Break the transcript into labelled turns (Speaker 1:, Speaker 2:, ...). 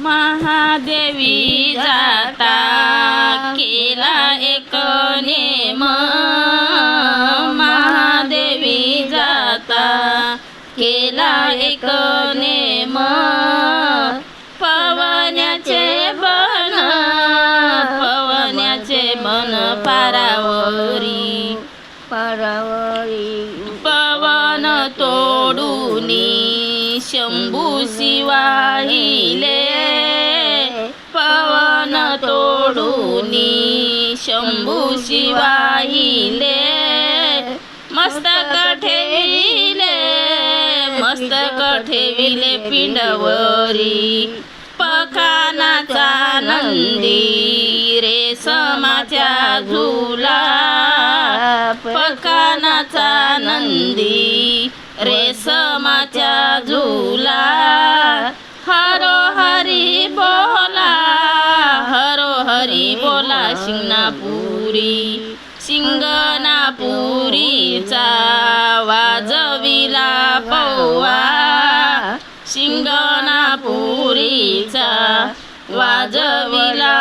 Speaker 1: महादेवी जाता केला एक नेम, महादेवी जाता केला एक नेम, पवनाचे बन पारावरी पवन तोडूनी शंभू शिवाहिले, पवन तोडूनी शंभू शिवाहिले, मस्तक ठेविले पिंडवरी, पखानाचा नंदी रेशमाच्या झुला, पखानाचा नंदी रेशमाच्या झुला, हरो हरी बोला शिंगणापुरीचा वाजविला पौवा, शिंगणापुरीचा वाजविला